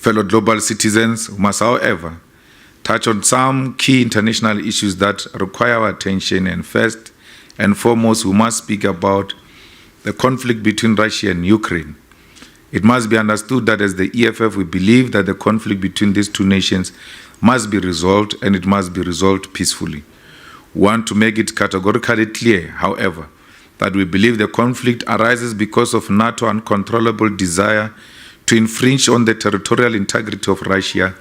Fellow global citizens, we must, however, touch on some key international issues that require our attention, and first and foremost, we must speak about the conflict between Russia and Ukraine. It must be understood that as the EFF, we believe that the conflict between these two nations must be resolved, and it must be resolved peacefully. We want to make it categorically clear, however, that we believe the conflict arises because of NATO's uncontrollable desire to infringe on the territorial integrity of Russia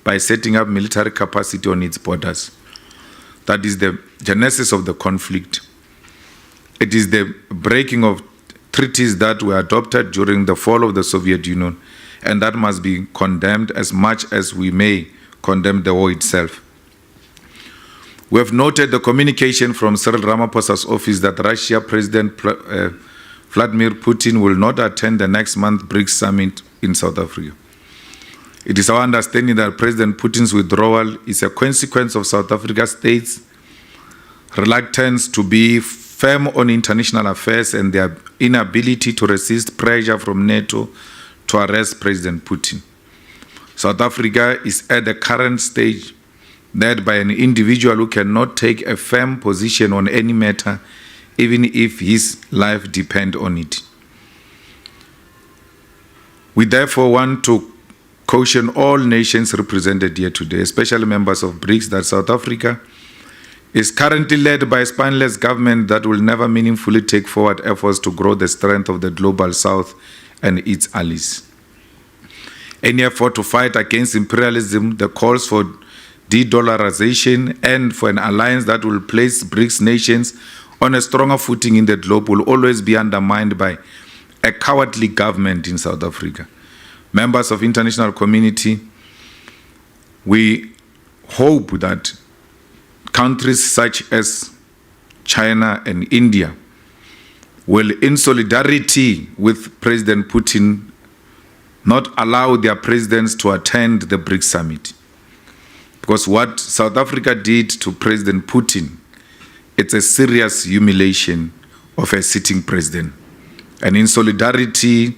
by setting up military capacity on its borders. That is the genesis of the conflict. It is the breaking of treaties that were adopted during the fall of the Soviet Union, and that must be condemned as much as we may condemn the war itself. We have noted the communication from Cyril Ramaphosa's office that Russia President Vladimir Putin will not attend the next month's BRICS Summit in South Africa. It is our understanding that President Putin's withdrawal is a consequence of South Africa state's reluctance to be firm on international affairs and their inability to resist pressure from NATO to arrest President Putin. South Africa is at the current stage led by an individual who cannot take a firm position on any matter, even if his life depends on it. We therefore want to caution all nations represented here today, especially members of BRICS, that South Africa is currently led by a spineless government that will never meaningfully take forward efforts to grow the strength of the global South and its allies. Any effort to fight against imperialism, the calls for de-dollarization, and for an alliance that will place BRICS nations on a stronger footing in the globe will always be undermined by a cowardly government in South Africa. Members of international community, we hope that countries such as China and India will, in solidarity with President Putin, not allow their presidents to attend the BRICS Summit. Because what South Africa did to President Putin, it's a serious humiliation of a sitting president. And in solidarity,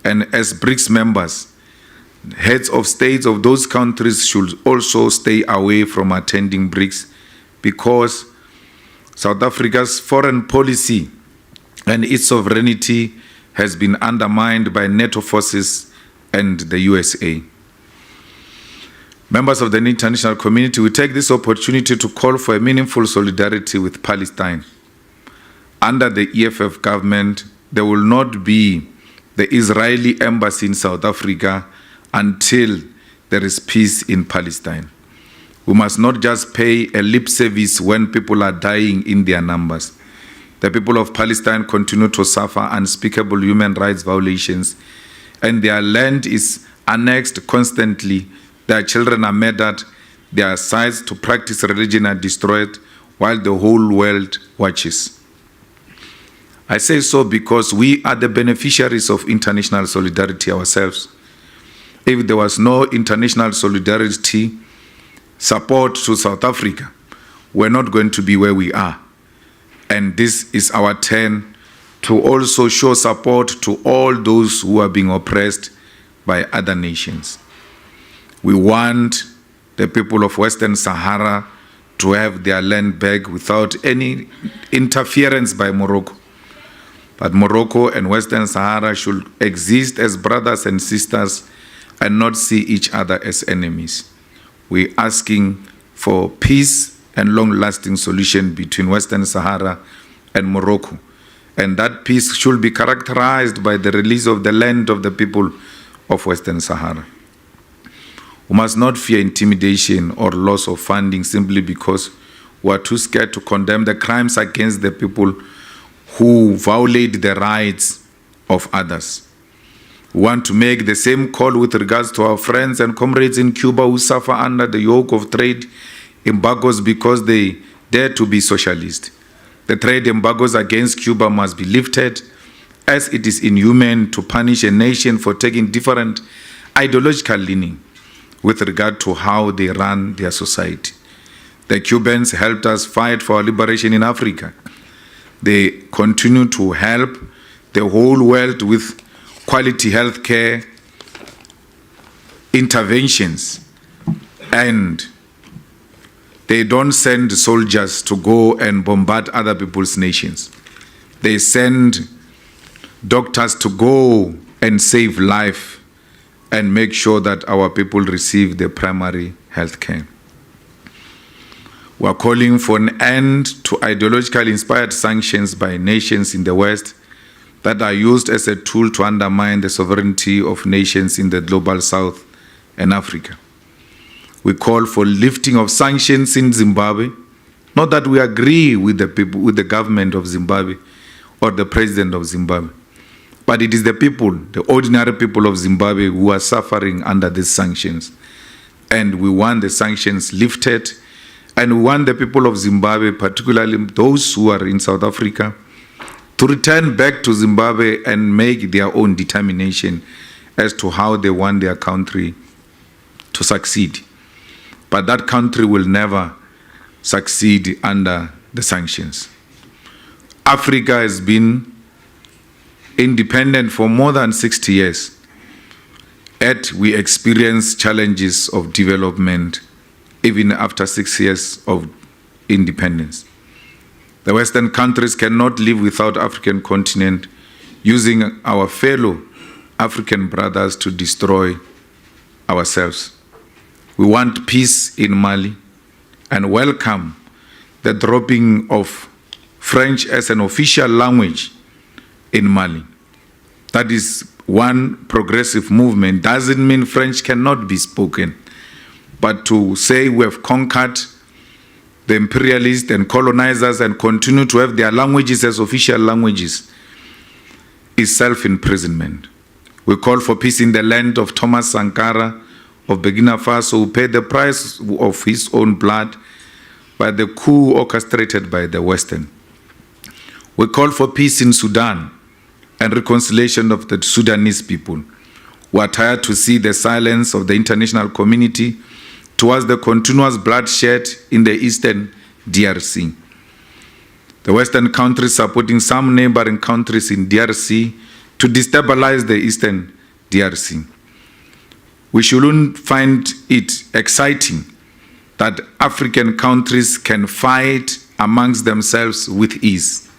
and as BRICS members, heads of states of those countries should also stay away from attending BRICS, because South Africa's foreign policy and its sovereignty has been undermined by NATO forces and the USA. Members of the international community, we take this opportunity to call for a meaningful solidarity with Palestine. Under the EFF government, there will not be the Israeli embassy in South Africa until there is peace in Palestine. We must not just pay a lip service when people are dying in their numbers. The people of Palestine continue to suffer unspeakable human rights violations, and their land is annexed constantly. Their children are murdered, their sites to practice religion are destroyed, while the whole world watches. I say so because we are the beneficiaries of international solidarity ourselves. If there was no international solidarity support to South Africa, we're not going to be where we are. And this is our turn to also show support to all those who are being oppressed by other nations. We want the people of Western Sahara to have their land back without any interference by Morocco. But Morocco and Western Sahara should exist as brothers and sisters and not see each other as enemies. We're asking for peace and long-lasting solution between Western Sahara and Morocco. And that peace should be characterized by the release of the land of the people of Western Sahara. We must not fear intimidation or loss of funding simply because we are too scared to condemn the crimes against the people who violate the rights of others. We want to make the same call with regards to our friends and comrades in Cuba who suffer under the yoke of trade embargoes because they dare to be socialist. The trade embargoes against Cuba must be lifted, as it is inhuman to punish a nation for taking different ideological leaning with regard to how they run their society. The Cubans helped us fight for our liberation in Africa. They continue to help the whole world with quality health care interventions, and they don't send soldiers to go and bombard other people's nations. They send doctors to go and save life and make sure that our people receive the primary health care. We are calling for an end to ideologically inspired sanctions by nations in the West that are used as a tool to undermine the sovereignty of nations in the global South and Africa. We call for lifting of sanctions in Zimbabwe, not that we agree with the people, with the government of Zimbabwe or the president of Zimbabwe, but it is the people, the ordinary people of Zimbabwe, who are suffering under these sanctions. And we want the sanctions lifted, and we want the people of Zimbabwe, particularly those who are in South Africa, to return back to Zimbabwe and make their own determination as to how they want their country to succeed. But that country will never succeed under the sanctions. Africa has been independent for more than 60 years, yet we experience challenges of development even after 6 years of independence. The Western countries cannot live without African continent, using our fellow African brothers to destroy ourselves. We want peace in Mali and welcome the dropping of French as an official language in Mali. That is one progressive movement. Doesn't mean French cannot be spoken, but to say we have conquered the imperialists and colonizers and continue to have their languages as official languages is self-imprisonment. We call for peace in the land of Thomas Sankara of Burkina Faso, who paid the price of his own blood by the coup orchestrated by the Western. We call for peace in Sudan and reconciliation of the Sudanese people, who are tired to see the silence of the international community towards the continuous bloodshed in the eastern DRC. The Western countries supporting some neighboring countries in DRC to destabilize the eastern DRC. We shouldn't find it exciting that African countries can fight amongst themselves with ease,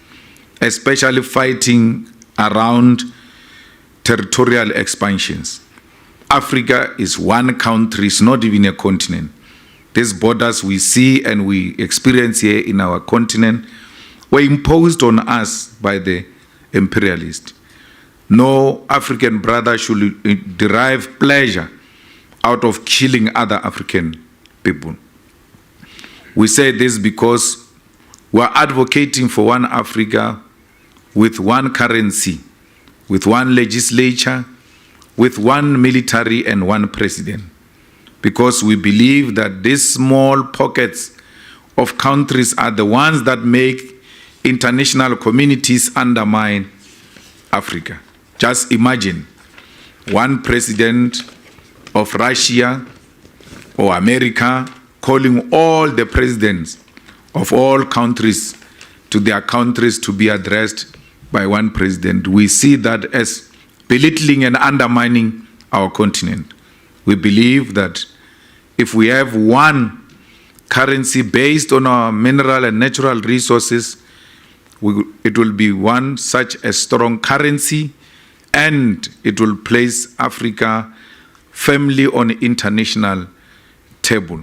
especially fighting around territorial expansions. Africa is one country, it's not even a continent. These borders we see and we experience here in our continent were imposed on us by the imperialists. No African brother should derive pleasure out of killing other African people. We say this because we are advocating for one Africa with one currency, with one legislature, with one military and one president. Because we believe that these small pockets of countries are the ones that make international communities undermine Africa. Just imagine one president of Russia or America calling all the presidents of all countries to their countries to be addressed by one president. We see that as belittling and undermining our continent. We believe that if we have one currency based on our mineral and natural resources, it will be one such a strong currency, and it will place Africa firmly on the international table.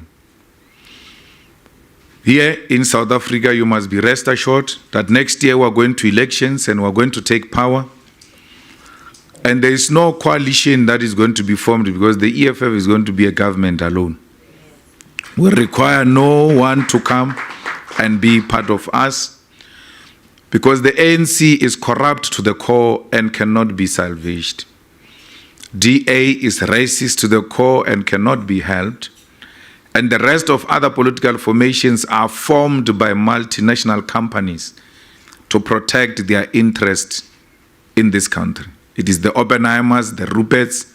Here in South Africa, you must be rest assured that next year we're going to elections and we're going to take power. And there is no coalition that is going to be formed because the EFF is going to be a government alone. We require no one to come and be part of us because the ANC is corrupt to the core and cannot be salvaged. DA is racist to the core and cannot be helped. And the rest of other political formations are formed by multinational companies to protect their interests in this country. It is the Oppenheimers, the Ruperts,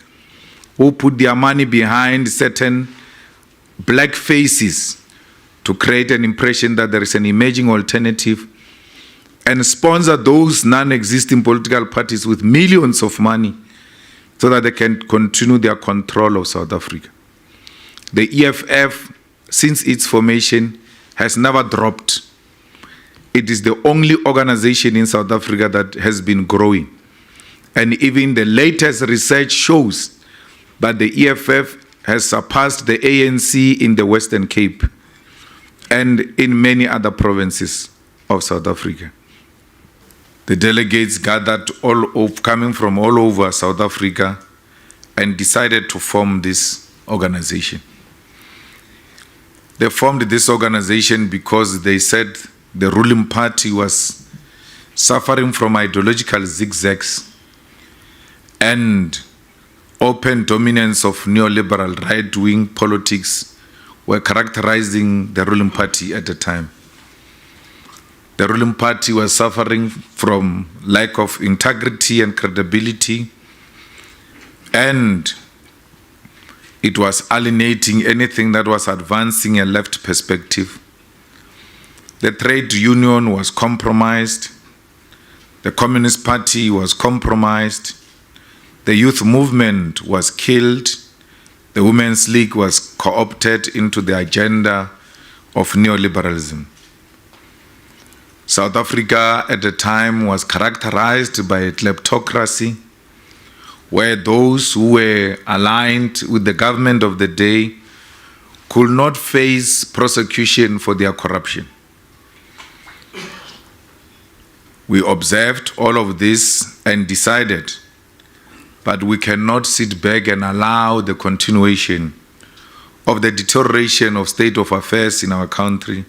who put their money behind certain black faces to create an impression that there is an emerging alternative and sponsor those non-existing political parties with millions of money so that they can continue their control of South Africa. The EFF, since its formation, has never dropped. It is the only organization in South Africa that has been growing. And even the latest research shows that the EFF has surpassed the ANC in the Western Cape and in many other provinces of South Africa. The delegates gathered coming from all over South Africa and decided to form this organization. They formed this organization because they said the ruling party was suffering from ideological zigzags and open dominance of neoliberal right-wing politics were characterizing the ruling party at the time. The ruling party was suffering from lack of integrity and credibility, and it was alienating anything that was advancing a left perspective. The trade union was compromised. The Communist Party was compromised. The youth movement was killed. The Women's League was co-opted into the agenda of neoliberalism. South Africa at the time was characterized by a kleptocracy, where those who were aligned with the government of the day could not face prosecution for their corruption. We observed all of this and decided that we cannot sit back and allow the continuation of the deterioration of state of affairs in our country.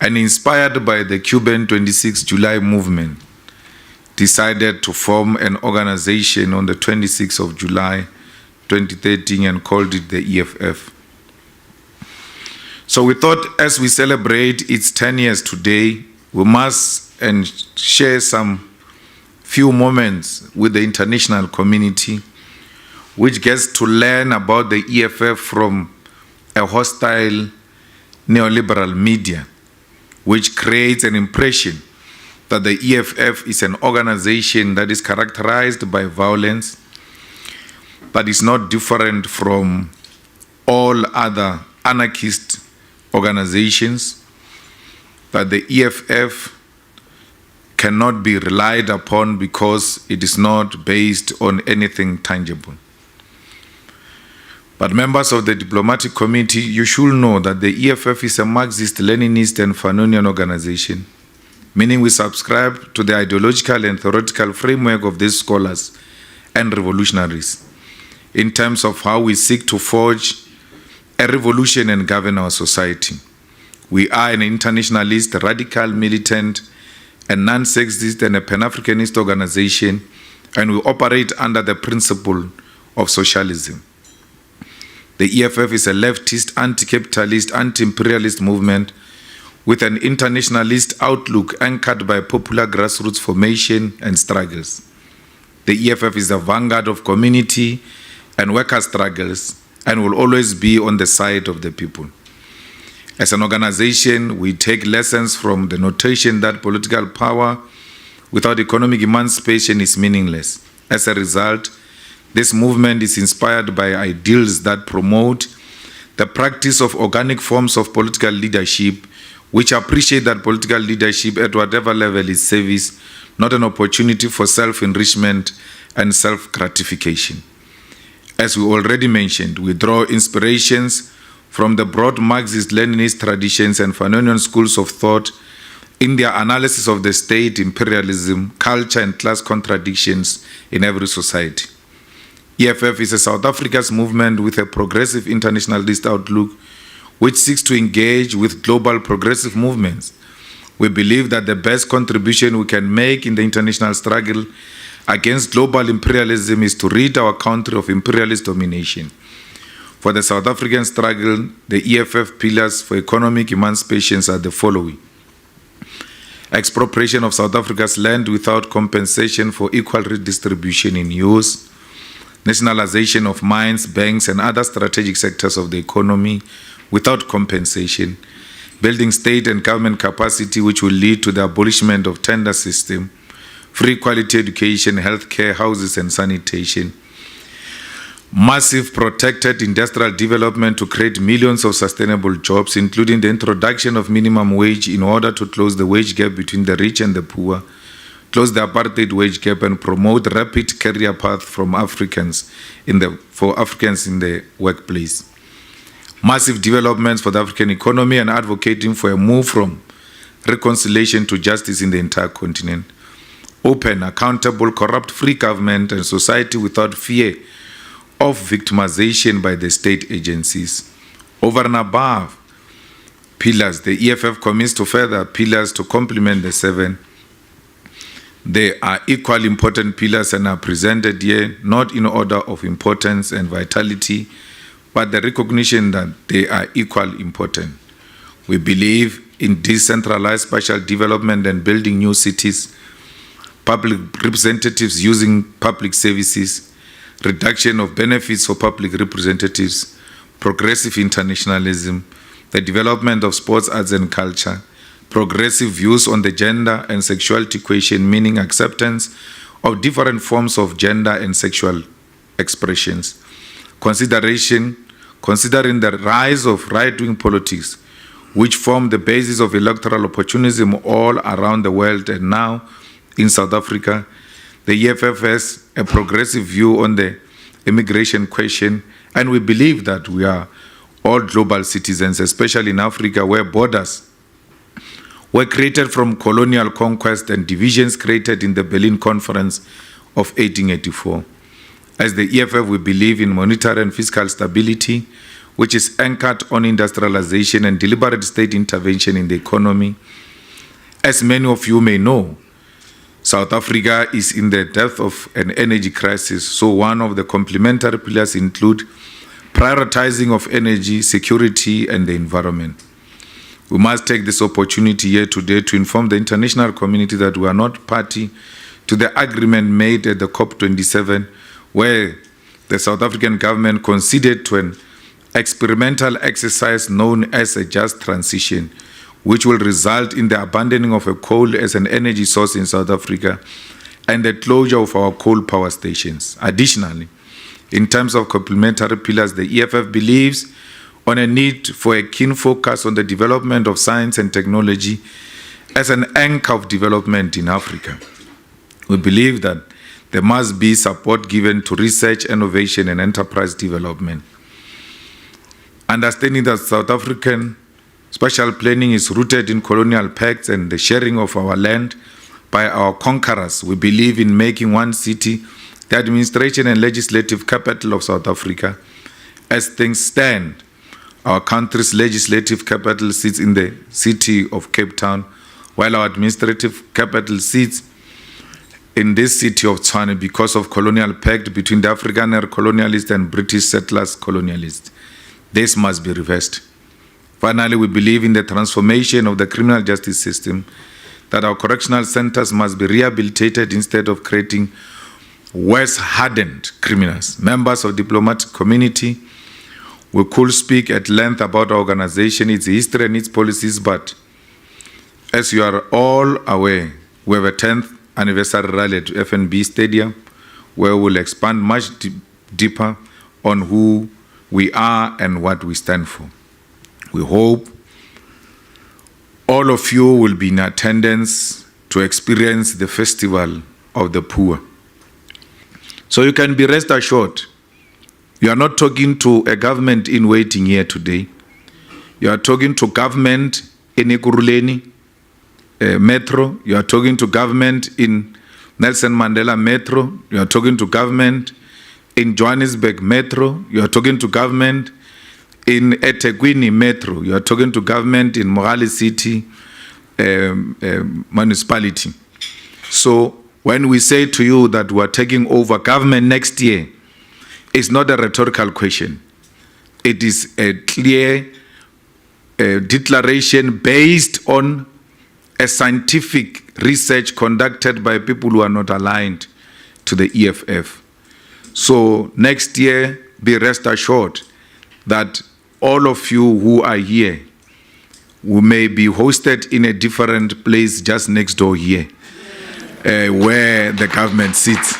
And inspired by the Cuban 26 July movement, decided to form an organization on the 26th of July 2013 and called it the EFF. So we thought, as we celebrate its 10 years today, we must share some few moments with the international community, which gets to learn about the EFF from a hostile neoliberal media, which creates an impression that the EFF is an organization that is characterized by violence, but is not different from all other anarchist organizations, that the EFF cannot be relied upon because it is not based on anything tangible. But members of the diplomatic committee, you should know that the EFF is a Marxist, Leninist, and Fanonian organization, meaning we subscribe to the ideological and theoretical framework of these scholars and revolutionaries in terms of how we seek to forge a revolution and govern our society. We are an internationalist, radical, militant, and non-sexist and a Pan-Africanist organization, and we operate under the principle of socialism. The EFF is a leftist, anti-capitalist, anti-imperialist movement with an internationalist outlook anchored by popular grassroots formation and struggles. The EFF is the vanguard of community and worker struggles and will always be on the side of the people. As an organization, we take lessons from the notation that political power without economic emancipation is meaningless. As a result, this movement is inspired by ideals that promote the practice of organic forms of political leadership, which appreciate that political leadership at whatever level is service, not an opportunity for self-enrichment and self-gratification. As we already mentioned, we draw inspirations from the broad Marxist-Leninist traditions and Fanonian schools of thought in their analysis of the state, imperialism, culture, and class contradictions in every society. EFF is a South Africa's movement with a progressive internationalist outlook which seeks to engage with global progressive movements. We believe that the best contribution we can make in the international struggle against global imperialism is to rid our country of imperialist domination. For the South African struggle, the EFF pillars for economic emancipation are the following: expropriation of South Africa's land without compensation for equal redistribution in use, nationalization of mines, banks, and other strategic sectors of the economy without compensation, building state and government capacity which will lead to the abolishment of tender system, free quality education, healthcare, houses, and sanitation, Massive protected industrial development to create millions of sustainable jobs, including the introduction of minimum wage in order to close the wage gap between the rich and the poor, close the apartheid wage gap, and promote rapid career path from for Africans in the workplace. Massive developments for the African economy and advocating for a move from reconciliation to justice in the entire continent. Open, accountable, corrupt-free government and society without fear of victimization by the state agencies. Over and above pillars, the EFF commits to further pillars to complement the 7. They are equally important pillars and are presented here not in order of importance and vitality, but the recognition that they are equally important. We believe in decentralized spatial development and building new cities, public representatives using public services, reduction of benefits for public representatives, progressive internationalism, the development of sports, arts and culture, progressive views on the gender and sexuality question, meaning acceptance of different forms of gender and sexual expressions, considering the rise of right-wing politics, which form the basis of electoral opportunism all around the world and now in South Africa. The EFF has a progressive view on the immigration question, and we believe that we are all global citizens, especially in Africa, where borders were created from colonial conquest and divisions created in the Berlin Conference of 1884. As the EFF, we believe in monetary and fiscal stability, which is anchored on industrialization and deliberate state intervention in the economy. As many of you may know, South Africa is in the depth of an energy crisis, so one of the complementary pillars include prioritizing of energy, security, and the environment. We must take this opportunity here today to inform the international community that we are not party to the agreement made at the COP27, where the South African government conceded to an experimental exercise known as a just transition, which will result in the abandoning of a coal as an energy source in South Africa and the closure of our coal power stations. Additionally, in terms of complementary pillars, the EFF believes on a need for a keen focus on the development of science and technology as an anchor of development in Africa. We believe that there must be support given to research, innovation, and enterprise development. Understanding that South African spatial planning is rooted in colonial pacts and the sharing of our land by our conquerors, we believe in making one city the administration and legislative capital of South Africa. As things stand, our country's legislative capital sits in the city of Cape Town, while our administrative capital sits in this city of Tshwane because of colonial pact between the African colonialists and British settlers colonialists. This must be reversed. Finally, we believe in the transformation of the criminal justice system, that our correctional centers must be rehabilitated instead of creating worse hardened criminals. Members of the diplomatic community, we could speak at length about our organization, its history and its policies, but as you are all aware, we have a 10th anniversary rally at FNB Stadium, where we'll expand much deeper on who we are and what we stand for. We hope all of you will be in attendance to experience the festival of the poor. So you can be rest assured, you are not talking to a government in waiting here today. You are talking to government in Ekurhuleni Metro. You are talking to government in Nelson Mandela Metro. You are talking to government in Johannesburg Metro. You are talking to government in eThekwini Metro. You are talking to government in Mogale City municipality. So when we say to you that we are taking over government next year, it's not a rhetorical question. It is a clear declaration based on a scientific research conducted by people who are not aligned to the EFF. So next year, be rest assured that all of you who are here, we may be hosted in a different place just next door here, where the government sits.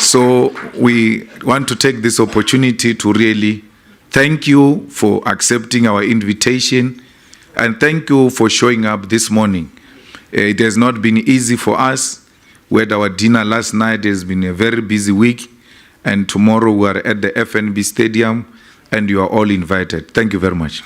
So we want to take this opportunity to really thank you for accepting our invitation, and thank you for showing up this morning. It has not been easy for us. We had our dinner last night. It has been a very busy week, and tomorrow we are at the FNB Stadium, and you are all invited. Thank you very much.